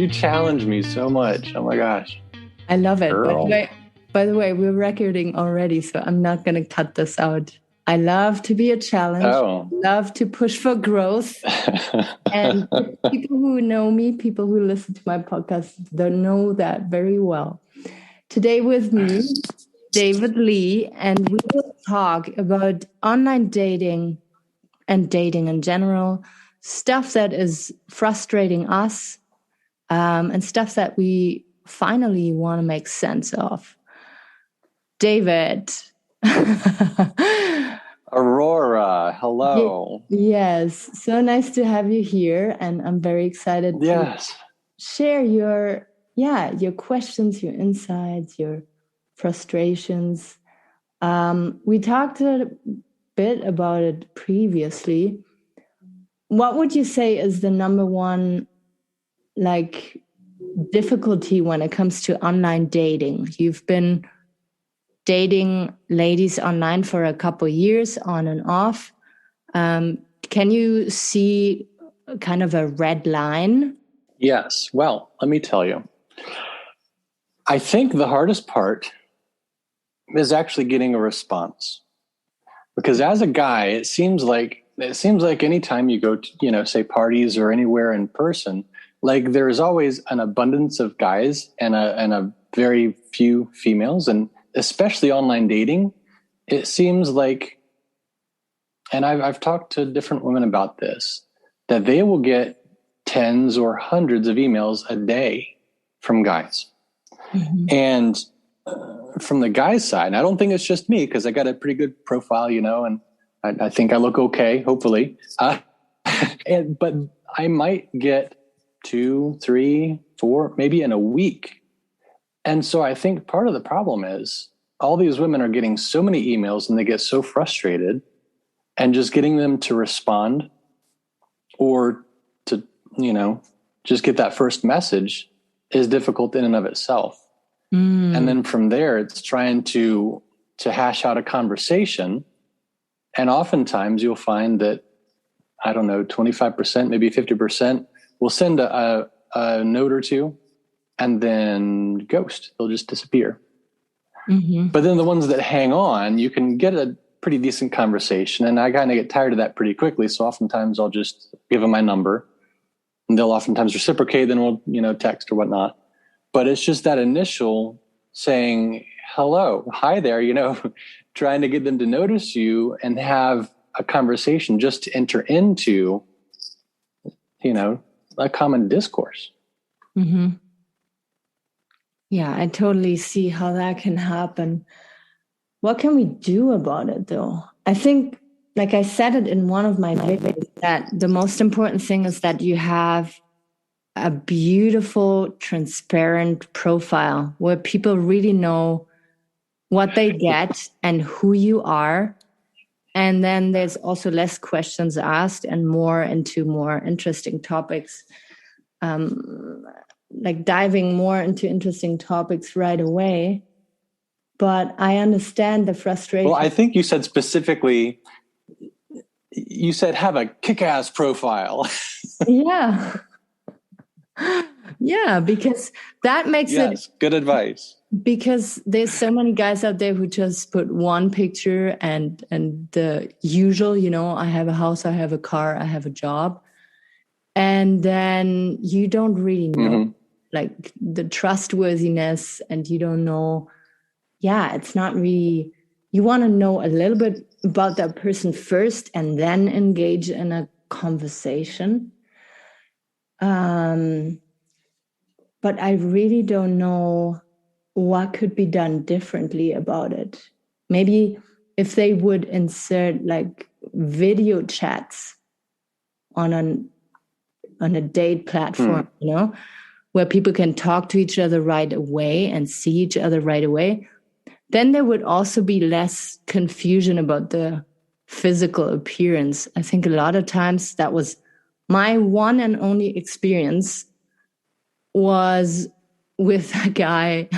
You challenge me so much. Oh my gosh. I love it. Girl. By the way, we're recording already, so I'm not going to cut this out. I love to be a challenge. Oh. Love to push for growth. And people who know me, people who listen to my podcast, they know that very well. Today with me, David Lee, and we will talk about online dating and dating in general, stuff that is frustrating us, and stuff that we finally want to make sense of. David. Aurora, hello. Yes, so nice to have you here, and I'm very excited to share your questions, your insights, your frustrations. We talked a bit about it previously. What would you say is the number one difficulty when it comes to online dating? You've been dating ladies online for a couple years, on and off. Can you see kind of a red line? Yes. Well, let me tell you. I think the hardest part is actually getting a response. Because as a guy, it seems like anytime you go to, say parties or anywhere in person, like there's always an abundance of guys and a very few females, and especially online dating, it seems like, and I've talked to different women about this, that they will get tens or hundreds of emails a day from guys. Mm-hmm. And from the guy's side, I don't think it's just me, because I got a pretty good profile, and I think I look okay, hopefully. But I might get 2, 3, 4, maybe in a week. And so I think part of the problem is all these women are getting so many emails and they get so frustrated, and just getting them to respond or to, just get that first message is difficult in and of itself. Mm. And then from there, it's trying to hash out a conversation. And oftentimes you'll find that, 25%, maybe 50% will send a note or two and then ghost. They'll just disappear. Mm-hmm. But then the ones that hang on, you can get a pretty decent conversation. And I kind of get tired of that pretty quickly. So oftentimes I'll just give them my number, and they'll oftentimes reciprocate. Then we'll, text or whatnot. But it's just that initial saying, hello, hi there, trying to get them to notice you and have a conversation just to enter into, a common discourse. Mm-hmm. Yeah, I totally see how that can happen. What can we do about it, though? I think, like I said it in one of my videos, that the most important thing is that you have a beautiful, transparent profile where people really know what they get and who you are. And then there's also less questions asked and more into more interesting topics. Like diving more into interesting topics right away. But I understand the frustration. Well, I think you said specifically, have a kick-ass profile. Yeah. Yeah, because that makes it... good advice. Because there's so many guys out there who just put one picture and the usual, I have a house, I have a car, I have a job. And then you don't really know, like the trustworthiness, and you don't know. Yeah, it's not really, you want to know a little bit about that person first and then engage in a conversation. But I really don't know what could be done differently about it. Maybe if they would insert like video chats on a date platform, where people can talk to each other right away and see each other right away, then there would also be less confusion about the physical appearance. I think a lot of times that was my one and only experience was with a guy.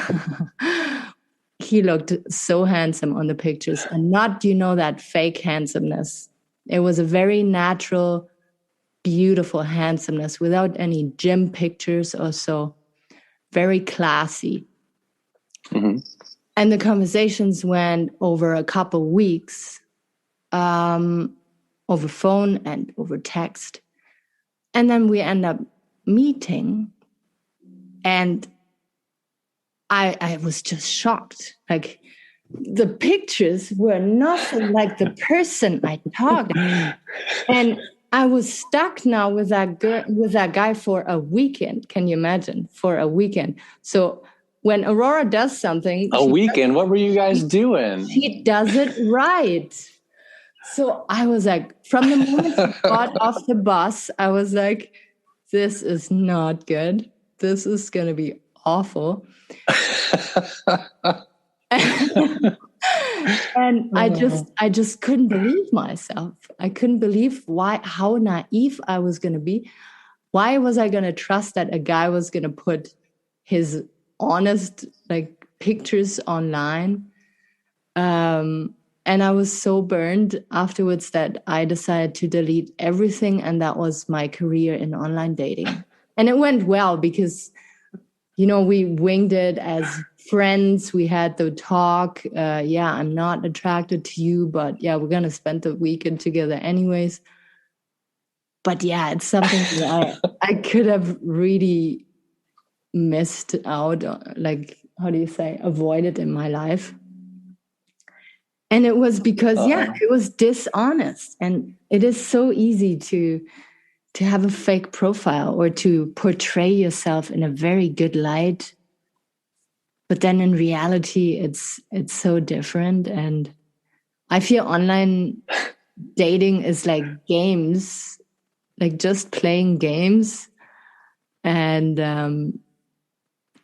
He looked so handsome on the pictures, and not, that fake handsomeness. It was a very natural, beautiful handsomeness without any gym pictures or so. Very classy. Mm-hmm. And the conversations went over a couple weeks, over phone and over text. And then we end up meeting, and I was just shocked. Like, the pictures were nothing like the person I talked. And I was stuck now with that girl, with that guy for a weekend. Can you imagine? For a weekend. So when Aurora does something, What were you guys doing? She does it right. So I was like, from the moment she got off the bus, I was like, this is not good. This is going to be awful. And I just couldn't believe myself. I couldn't believe how naive I was going to be. Why was I going to trust that a guy was going to put his honest like pictures online? And I was so burned afterwards that I decided to delete everything. And that was my career in online dating. And it went well because, we winged it as friends. We had the talk. I'm not attracted to you, but yeah, we're going to spend the weekend together anyways. But yeah, it's something that I could have really missed out, like, how do you say, avoided in my life. And it was because, it was dishonest. And it is so easy to have a fake profile or to portray yourself in a very good light. But then in reality, it's so different. And I feel online dating is like games, like just playing games. And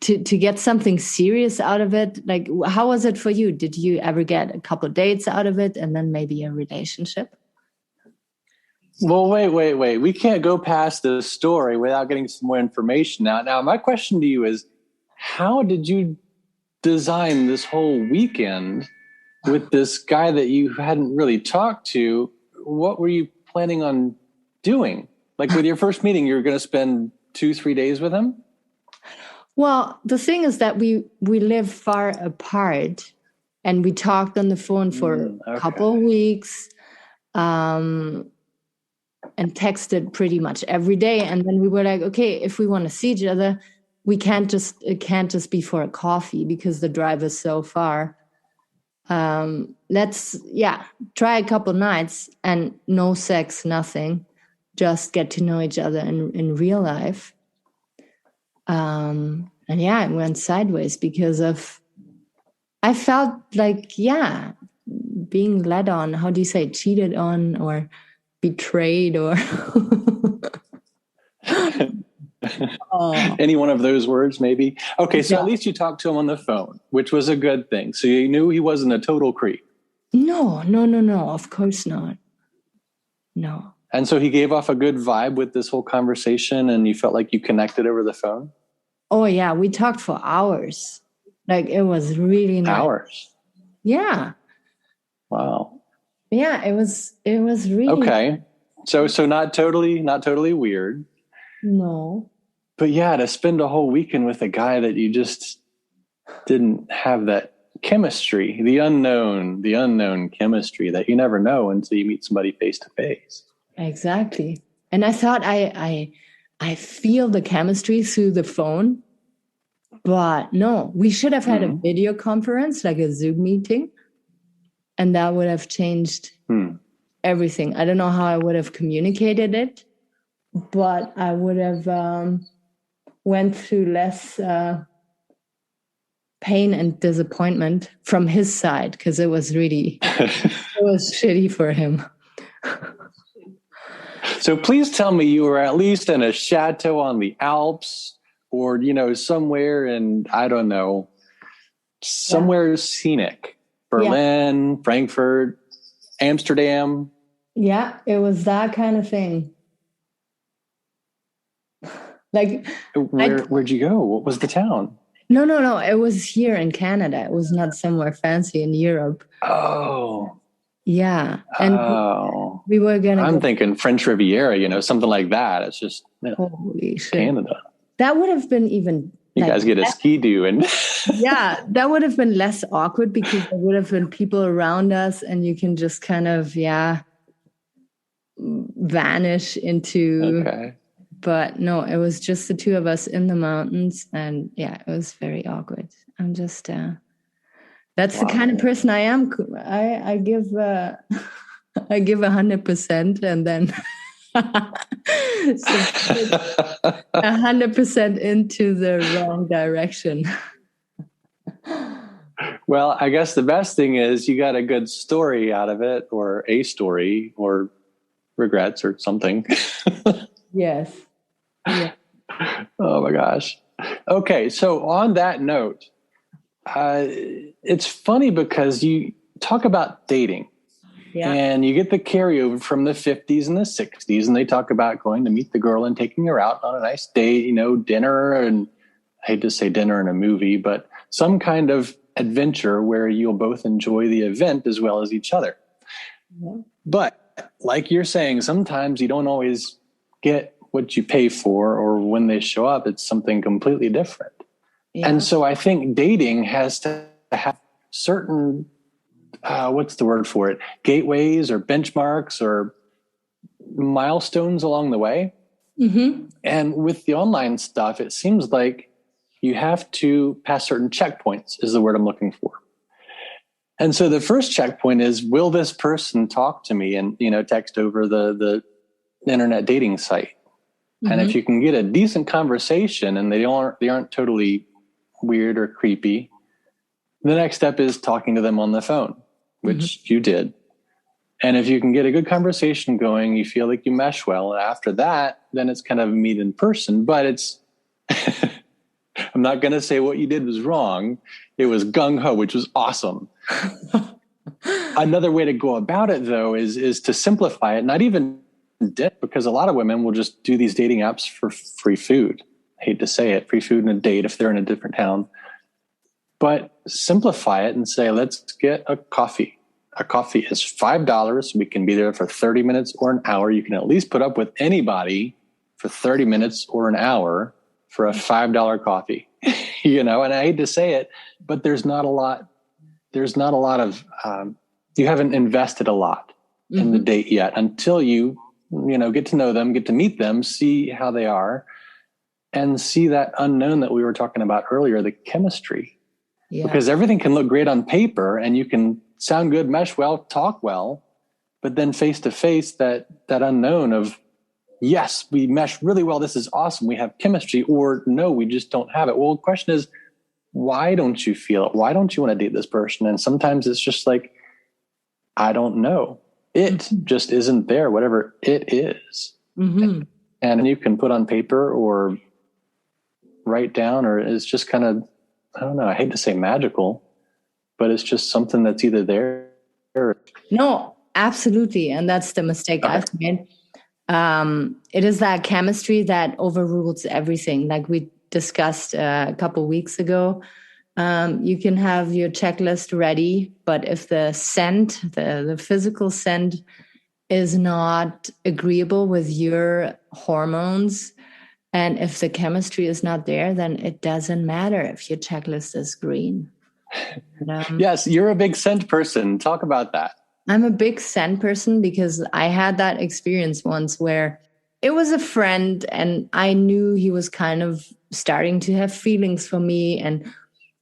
to get something serious out of it, like, how was it for you? Did you ever get a couple of dates out of it and then maybe a relationship? Well, wait. We can't go past this story without getting some more information. Now, my question to you is, how did you design this whole weekend with this guy that you hadn't really talked to? What were you planning on doing? Like, with your first meeting, you're going to spend 2-3 days with him? Well, the thing is that we live far apart, and we talked on the phone for a couple of weeks, and texted pretty much every day. And then we were like, okay, if we want to see each other, it can't just be for a coffee because the drive is so far. Let's try a couple nights and no sex, nothing, just get to know each other in real life. And it went sideways because I felt like, being led on, how do you say, cheated on or betrayed or any one of those words, maybe. Okay, so at least you talked to him on the phone, which was a good thing. So you knew he wasn't a total creep. No, of course not. No. And so he gave off a good vibe with this whole conversation, and you felt like you connected over the phone? Oh yeah, we talked for hours. Like, it was really nice. Hours? Yeah. Wow. Yeah, it was really okay. So not totally weird. No. But yeah, to spend a whole weekend with a guy that you just didn't have that chemistry, the unknown chemistry that you never know until you meet somebody face to face. Exactly. And I thought I feel the chemistry through the phone, but no, we should have had a video conference, like a Zoom meeting, and that would have changed everything. I don't know how I would have communicated it, but I would have went through less pain and disappointment from his side, because it was really it was shitty for him. So please tell me you were at least in a chateau on the Alps, or somewhere in, I don't know, somewhere scenic. Berlin, Frankfurt, Amsterdam. Yeah, it was that kind of thing. Like, where'd you go? What was the town? No. It was here in Canada. It was not somewhere fancy in Europe. Oh. Yeah. And Oh, we were going to I'm go. thinking French Riviera, something like that. It's just Holy shit. Canada. That would have been even You like, guys get a ski do and yeah, that would have been less awkward because there would have been people around us and you can just kind of, vanish into. okay. But no, it was just the two of us in the mountains. And yeah, it was very awkward. I'm just, that's the kind of person I am. I give, I give 100% and then 100% into the wrong direction. Well, I guess the best thing is you got a good story out of it, or a story, or regrets, or something. Yes. Yeah. Oh my gosh. Okay, so on that note, it's funny because you talk about dating. Yeah. And you get the carryover from the 50s and the 60s, and they talk about going to meet the girl and taking her out on a nice date, dinner, and I hate to say dinner in a movie, but some kind of adventure where you'll both enjoy the event as well as each other. Yeah. But like you're saying, sometimes you don't always get what you pay for, or when they show up, it's something completely different. Yeah. And so I think dating has to have certain what's the word for it? Gateways or benchmarks or milestones along the way. Mm-hmm. And with the online stuff, it seems like you have to pass certain checkpoints is the word I'm looking for. And so the first checkpoint is, will this person talk to me and, text over the internet dating site? Mm-hmm. And if you can get a decent conversation and they aren't totally weird or creepy, the next step is talking to them on the phone, which mm-hmm. you did. And if you can get a good conversation going, you feel like you mesh well. And after that, then it's kind of meet in person. But it's, I'm not going to say what you did was wrong. It was gung-ho, which was awesome. Another way to go about it, though, is to simplify it. Not even dip, because a lot of women will just do these dating apps for free food. I hate to say it, free food and a date if they're in a different town. But simplify it and say, let's get a coffee. A coffee is $5. We can be there for 30 minutes or an hour. You can at least put up with anybody for 30 minutes or an hour for a $5 coffee, and I hate to say it, but there's not a lot of, you haven't invested a lot mm-hmm. in the date yet until you get to know them, get to meet them, see how they are, and see that unknown that we were talking about earlier, the chemistry. Yeah. Because everything can look great on paper and you can sound good, mesh well, talk well, but then face to face, that unknown of, yes, we mesh really well. This is awesome. We have chemistry, or no, we just don't have it. Well, the question is, why don't you feel it? Why don't you want to date this person? And sometimes it's just like, I don't know. It mm-hmm. just isn't there, whatever it is. Mm-hmm. And you can put on paper or write down, or it's just kind of, I don't know, I hate to say magical, but it's just something that's either there or... No, absolutely. And that's the mistake I've made. It is that chemistry that overrules everything. Like we discussed a couple of weeks ago, you can have your checklist ready, but if the scent, the physical scent is not agreeable with your hormones, and if the chemistry is not there, then it doesn't matter if your checklist is green. Yes, you're a big scent person. Talk about that. I'm a big scent person because I had that experience once where it was a friend and I knew he was kind of starting to have feelings for me. And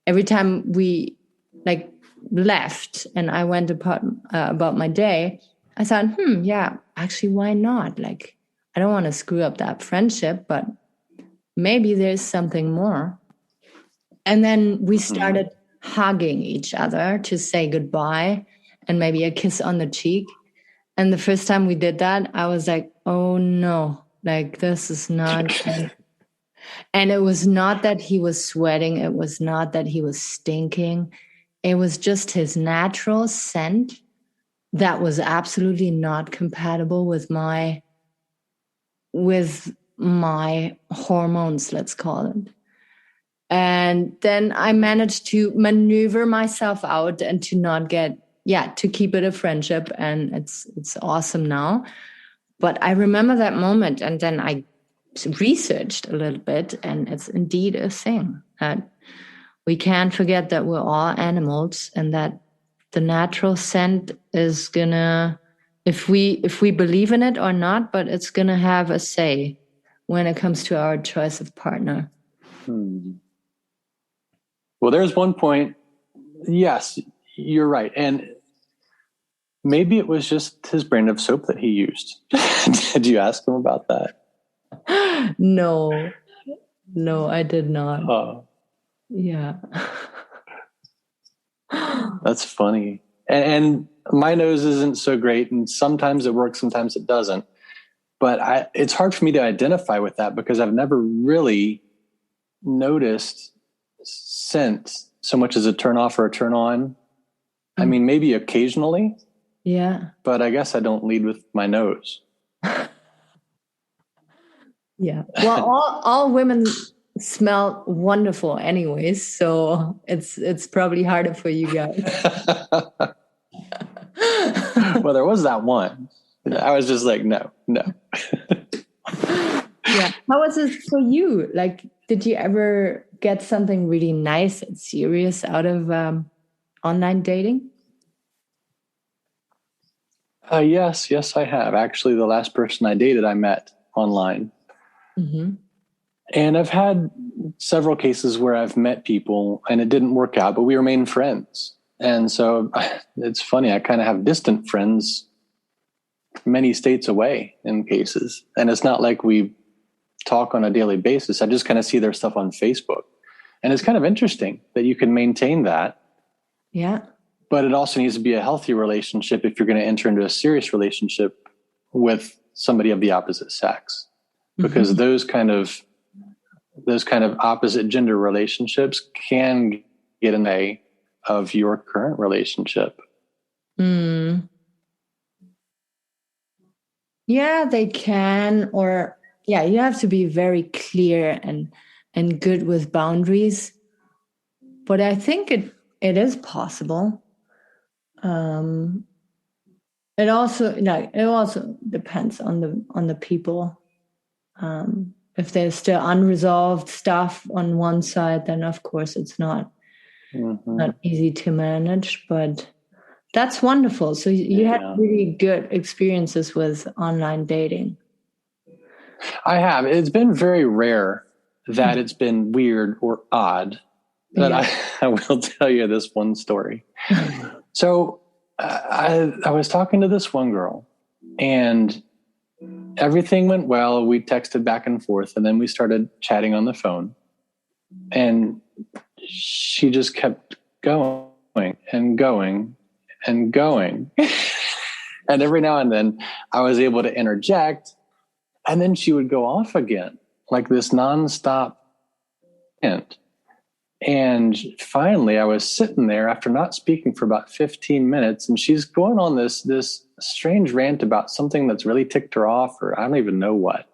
every time we left and I went about my day, I thought, yeah, actually, why not? I don't want to screw up that friendship, but maybe there's something more. And then we started hugging each other to say goodbye and maybe a kiss on the cheek. And the first time we did that, I was like, oh no, this is not. And it was not that he was sweating. It was not that he was stinking. It was just his natural scent that was absolutely not compatible with my hormones, let's call it. And then I managed to maneuver myself out and to not get to keep it a friendship, and it's awesome now. But I remember that moment, and then I researched a little bit, and it's indeed a thing that we can't forget that we're all animals, and that the natural scent is gonna, if we believe in it or not, but it's gonna have a say when it comes to our choice of partner. Well, there's one point. Yes, you're right. And maybe it was just his brand of soap that he used. Did you ask him about that? No, I did not. Yeah. That's funny. And my nose isn't so great, and sometimes it works, sometimes it doesn't. But it's hard for me to identify with that because I've never really noticed scent so much as a turn off or a turn on. I mean, maybe occasionally. Yeah. But I guess I don't lead with my nose. Yeah. Well, all women smell wonderful anyways, so it's probably harder for you guys. Well, there was that one. I was just like, no. Yeah. How was it for you? Like, did you ever get something really nice and serious out of online dating? Yes, I have. Actually, the last person I dated, I met online. Mm-hmm. And I've had several cases where I've met people and it didn't work out, but we remain friends. And so it's funny, I kind of have distant friends many states away in cases. And it's not like we talk on a daily basis. I just kind of see their stuff on Facebook. And it's kind of interesting that you can maintain that. Yeah. But it also needs to be a healthy relationship if you're going to enter into a serious relationship with somebody of the opposite sex. Because mm-hmm. those kind of opposite gender relationships can get in the way of your current relationship. Mm. Yeah, they can. Or you have to be very clear and good with boundaries. But I think it is possible. It also depends on the people. If there's still unresolved stuff on one side, then of course it's not easy to manage. But that's wonderful. So you had really good experiences with online dating. I have. It's been very rare that it's been weird or odd. But I will tell you this one story. So I was talking to this one girl, and everything went well. We texted back and forth, and then we started chatting on the phone. And she just kept going and going and going. And every now and then I was able to interject, and then she would go off again, like this nonstop hint. And finally, I was sitting there after not speaking for about 15 minutes, and she's going on this strange rant about something that's really ticked her off, or I don't even know what.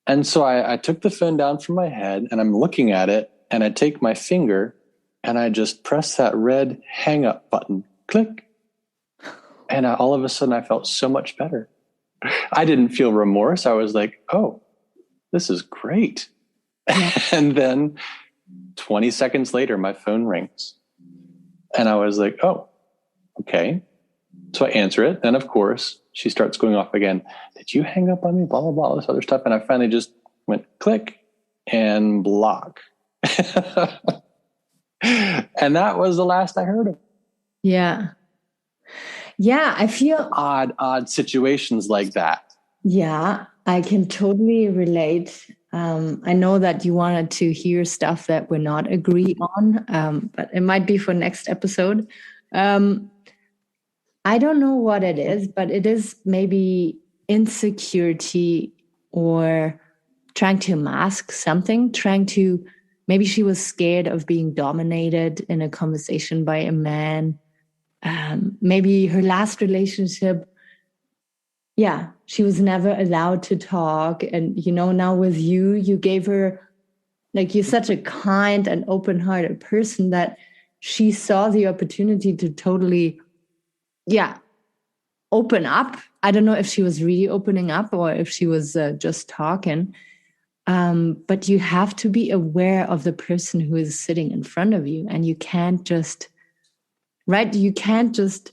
And so I took the phone down from my head, and I'm looking at it, and I take my finger, and I just press that red hang up button, click. And all of a sudden, I felt so much better. I didn't feel remorse. I was like, oh, this is great. And then 20 seconds later, my phone rings. And I was like, oh, okay. So I answer it. And of course, she starts going off again. Did you hang up on me? Blah, blah, blah, all this other stuff. And I finally just went click and block. And that was the last I heard of. Yeah. Yeah, I feel odd situations like that. Yeah, I can totally relate. I know that you wanted to hear stuff that we're not agree on, but it might be for next episode. I don't know what it is, but it is maybe insecurity or trying to mask something, maybe she was scared of being dominated in a conversation by a man. Maybe her last relationship, she was never allowed to talk. And, now with you gave her, like, you're such a kind and open-hearted person that she saw the opportunity to totally, open up. I don't know if she was really opening up or if she was just talking. But you have to be aware of the person who is sitting in front of you. And you can't just, right? You can't just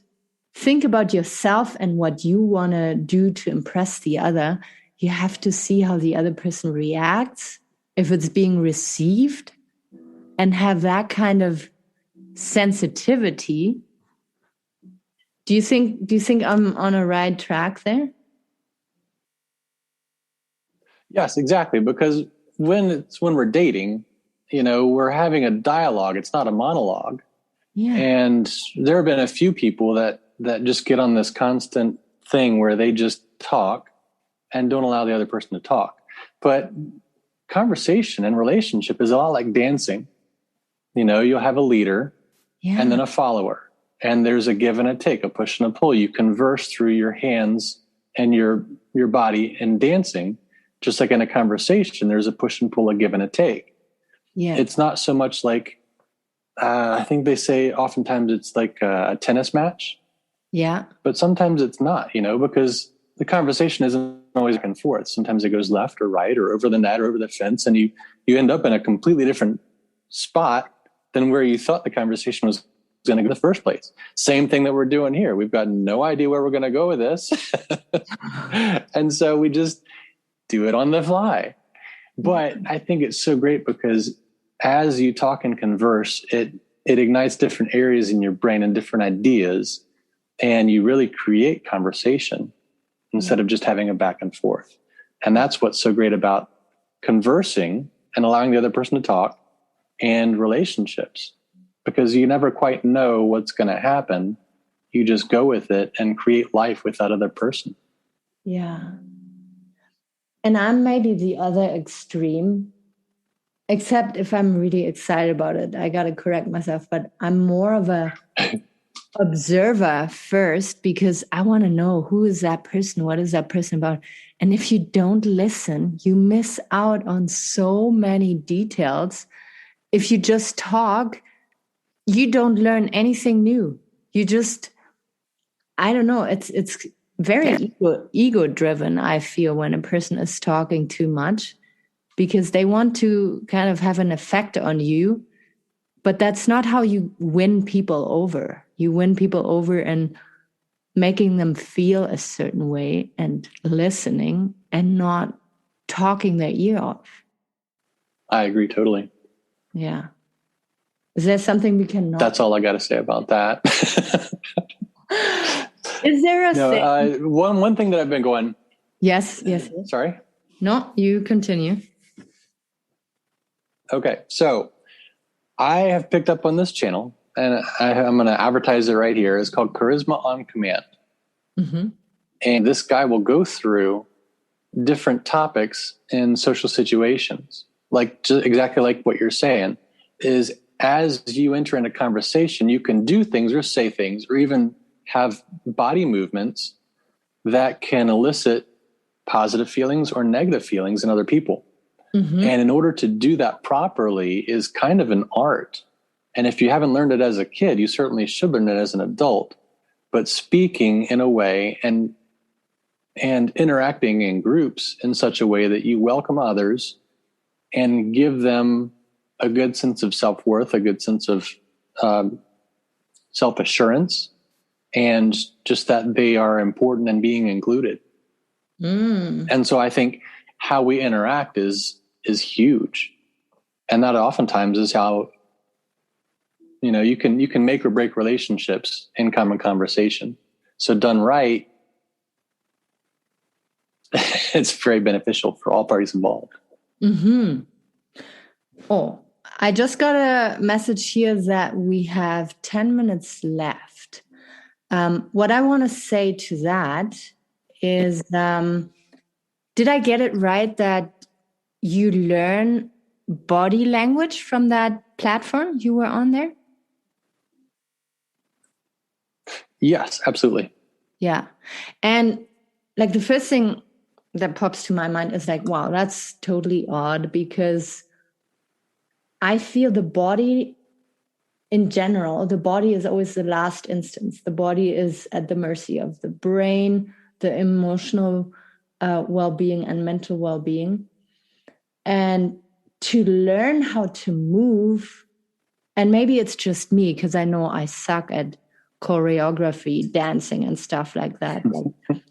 think about yourself and what you want to do to impress the other. You have to see how the other person reacts, if it's being received, and have that kind of sensitivity. Do you think I'm on a right track there? Yes, exactly. Because when we're dating, we're having a dialogue. It's not a monologue. Yeah. And there have been a few people that just get on this constant thing where they just talk and don't allow the other person to talk. But conversation and relationship is a lot like dancing. You'll have a leader and then a follower. And there's a give and a take, a push and a pull. You converse through your hands and your body in dancing. Just like in a conversation, there's a push and pull, a give and a take. Yeah. It's not so much like, I think they say oftentimes it's like a tennis match. Yeah. But sometimes it's not, because the conversation isn't always back and forth. Sometimes it goes left or right or over the net or over the fence. And you end up in a completely different spot than where you thought the conversation was going to go in the first place. Same thing that we're doing here. We've got no idea where we're going to go with this. And so we just do it on the fly. But I think it's so great because as you talk and converse, it ignites different areas in your brain and different ideas, and you really create conversation instead of just having a back and forth. And that's what's so great about conversing and allowing the other person to talk and relationships, because you never quite know what's going to happen. You just go with it and create life with that other person. Yeah. And I'm maybe the other extreme, except if I'm really excited about it. I got to correct myself, but I'm more of a observer first, because I want to know, who is that person? What is that person about? And if you don't listen, you miss out on so many details. If you just talk, you don't learn anything new. You just, I don't know. It's very ego driven, I feel, when a person is talking too much, because they want to kind of have an effect on you. But that's not how you win people over. You win people over and making them feel a certain way and listening and not talking their ear off. I agree totally. Yeah. Is there something we can? That's all I got to say about that. Is there a thing? One thing that I've been going. Yes. Sorry? No, you continue. Okay. So I have picked up on this channel, and I'm going to advertise it right here. It's called Charisma on Command. Mm-hmm. And this guy will go through different topics in social situations, like just exactly like what you're saying, is as you enter into conversation, you can do things or say things or even have body movements that can elicit positive feelings or negative feelings in other people. Mm-hmm. And in order to do that properly is kind of an art. And if you haven't learned it as a kid, you certainly should learn it as an adult. But speaking in a way and interacting in groups in such a way that you welcome others and give them a good sense of self-worth, a good sense of self-assurance, and just that they are important and being included. And so I think how we interact is huge. And that oftentimes is how, you can make or break relationships in common conversation. So done right, it's very beneficial for all parties involved. Mm-hmm. Oh, I just got a message here that we have 10 minutes left. What I want to say to that is, did I get it right that you learn body language from that platform you were on there? Yes, absolutely. Yeah. And like the first thing that pops to my mind is like, wow, that's totally odd, because I feel the body in general, the body is always the last instance. The body is at the mercy of the brain, the emotional well-being and mental well-being. And to learn how to move, and maybe it's just me because I know I suck at choreography, dancing and stuff like that.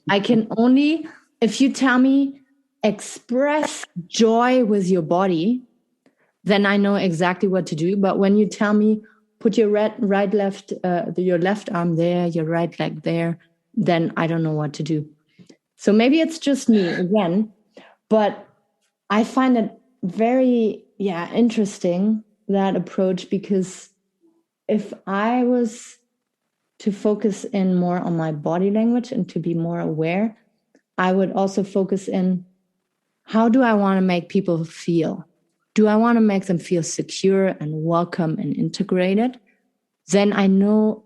I can only, if you tell me express joy with your body, then I know exactly what to do. But when you tell me put your your left arm there, your right leg there, then I don't know what to do. So maybe it's just me again, but I find it very, interesting, that approach, because if I was to focus in more on my body language and to be more aware, I would also focus in how do I want to make people feel? Do I want to make them feel secure and welcome and integrated? Then I know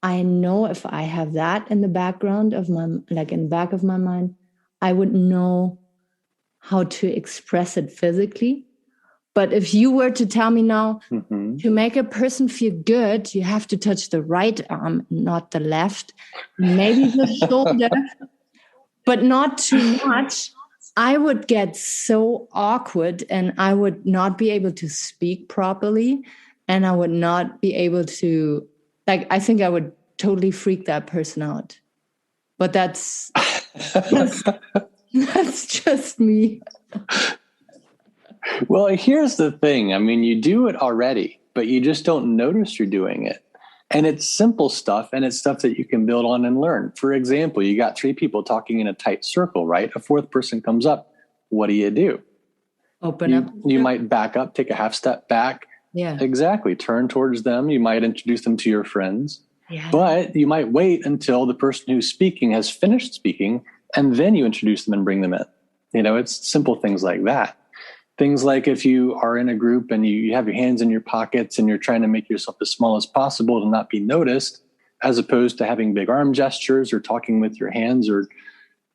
if I have that in the background of my, like in the back of my mind, I would know how to express it physically. But if you were to tell me now, to make a person feel good, you have to touch the right arm, not the left, maybe the shoulder, but not too much, I would get so awkward and I would not be able to speak properly. And I would not be able to, like, I think I would totally freak that person out. But that's just me. Well, here's the thing. I mean, you do it already, but you just don't notice you're doing it. And it's simple stuff, and it's stuff that you can build on and learn. For example, you got 3 people talking in a tight circle, right? A 4th person comes up. What do? Open up. You might back up, take a half step back. Yeah. Exactly. Turn towards them. You might introduce them to your friends. Yeah. But you might wait until the person who's speaking has finished speaking, and then you introduce them and bring them in. You know, it's simple things like that. Things like if you are in a group and you have your hands in your pockets and you're trying to make yourself as small as possible to not be noticed, as opposed to having big arm gestures or talking with your hands, or,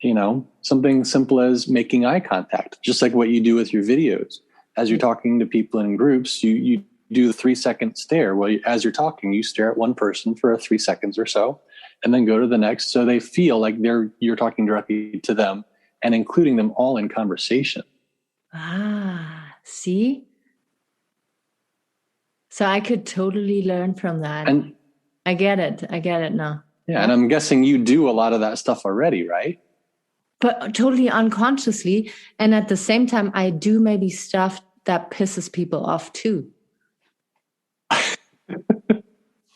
you know, something simple as making eye contact, just like what you do with your videos. As you're talking to people in groups, you do the 3-second stare. Well, as you're talking, you stare at one person for 3 seconds or so, and then go to the next. So they feel like you're talking directly to them and including them all in conversation. See? So I could totally learn from that. And I get it now. Yeah, and I'm guessing you do a lot of that stuff already, right? But totally unconsciously. And at the same time, I do maybe stuff that pisses people off too.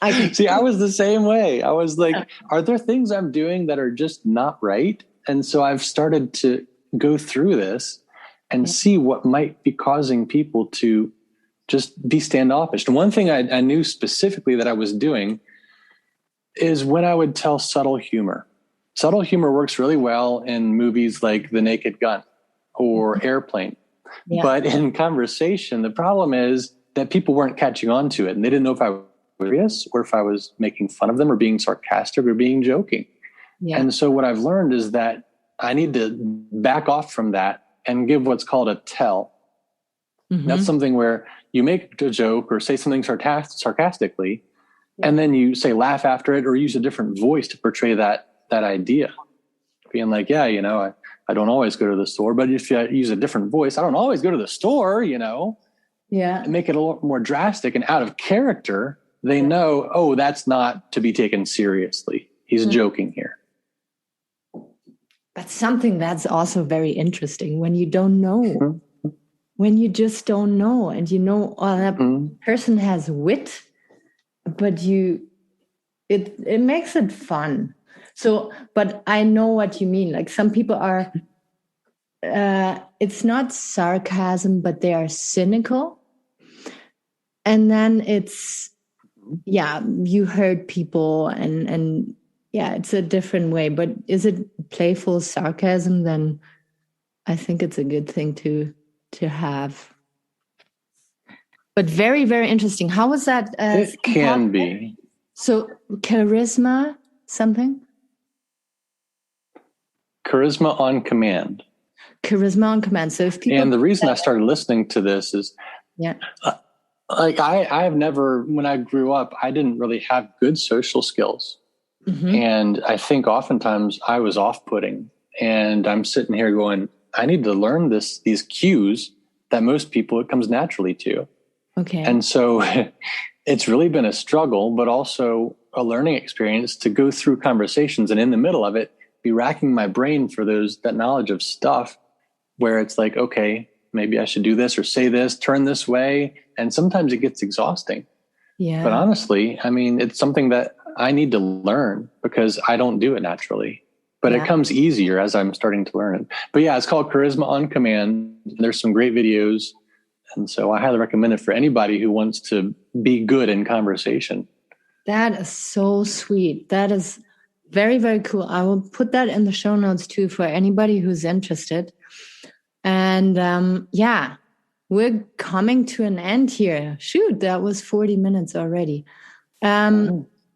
I was the same way. I was like, are there things I'm doing that are just not right? And so I've started to go through this and see what might be causing people to just be standoffish. And one thing I knew specifically that I was doing is when I would tell subtle humor. Subtle humor works really well in movies like The Naked Gun or Airplane. Yeah. But in conversation, the problem is that people weren't catching on to it, and they didn't know if I was serious or if I was making fun of them or being sarcastic or being joking. Yeah. And so what I've learned is that I need to back off from that and give what's called a tell. Mm-hmm. That's something where you make a joke or say something sarcastically, and then you say laugh after it or use a different voice to portray that idea. Being like, yeah, you know, I don't always go to the store, but if you use a different voice, I don't always go to the store, you know. Yeah. And make it a lot more drastic and out of character. They know, oh, that's not to be taken seriously. He's joking here. That's something that's also very interesting when you don't know, when you just don't know, and you know, that person has wit, but it makes it fun. So, but I know what you mean. Like some people are, it's not sarcasm, but they are cynical. And then it's, you hurt people and it's a different way. But is it playful sarcasm? Then I think it's a good thing to have. But very, very interesting. How was that? It can be. So charisma, something? Charisma on command. Charisma on command. So if people, and the reason I started listening to this is, Like I've never, when I grew up, I didn't really have good social skills. Mm-hmm. And I think oftentimes I was off-putting, and I'm sitting here going, I need to learn these cues that most people, it comes naturally to. Okay. And so it's really been a struggle, but also a learning experience to go through conversations and in the middle of it, be racking my brain for that knowledge of stuff where it's like, okay, maybe I should do this or say this, turn this way. And sometimes it gets exhausting. Yeah. But honestly, I mean, it's something that I need to learn because I don't do it naturally. But Yeah. it comes easier as I'm starting to learn it. But yeah, it's called Charisma on Command. There's some great videos. And so I highly recommend it for anybody who wants to be good in conversation. That is so sweet. That is very, very cool. I will put that in the show notes too for anybody who's interested. And yeah, we're coming to an end here. Shoot, that was 40 minutes already.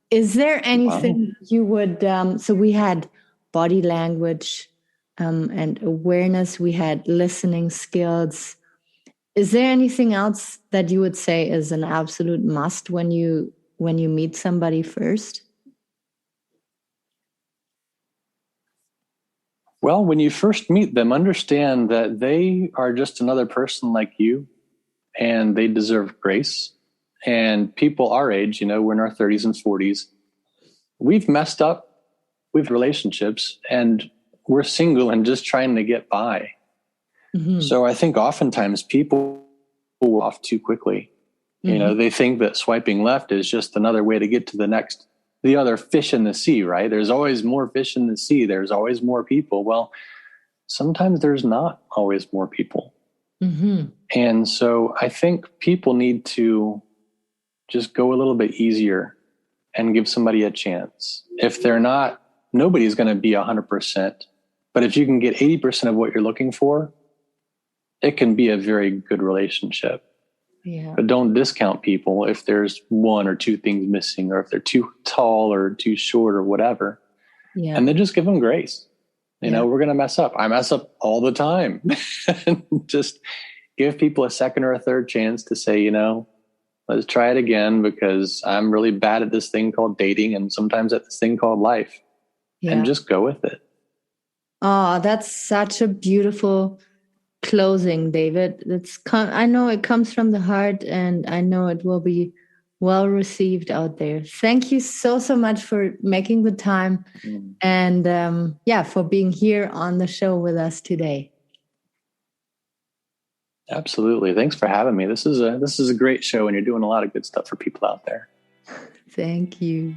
Is there anything you would, so we had body language and awareness, we had listening skills. Is there anything else that you would say is an absolute must when you meet somebody first? Well, when you first meet them, understand that they are just another person like you, and they deserve grace. And people our age, we're in our 30s and 40s. We've messed up. We've relationships, and we're single and just trying to get by. Mm-hmm. So I think oftentimes people go off too quickly. Mm-hmm. They think that swiping left is just another way to get to the other fish in the sea, right? There's always more fish in the sea. There's always more people. Well, sometimes there's not always more people. Mm-hmm. And so I think people need to just go a little bit easier and give somebody a chance. If they're not, nobody's going to be 100%. But if you can get 80% of what you're looking for, it can be a very good relationship. Yeah. But don't discount people if there's one or two things missing, or if they're too tall or too short or whatever. Yeah. And then just give them grace. We're going to mess up. I mess up all the time. Just give people a second or a third chance to say, let's try it again, because I'm really bad at this thing called dating and sometimes at this thing called life. Yeah. And just go with it. Oh, that's such a beautiful closing, David. I know it comes from the heart, and I know it will be well received out there. Thank you so much for making the time and for being here on the show with us today. Absolutely. Thanks for having me. This is a great show, and you're doing a lot of good stuff for people out there. Thank you.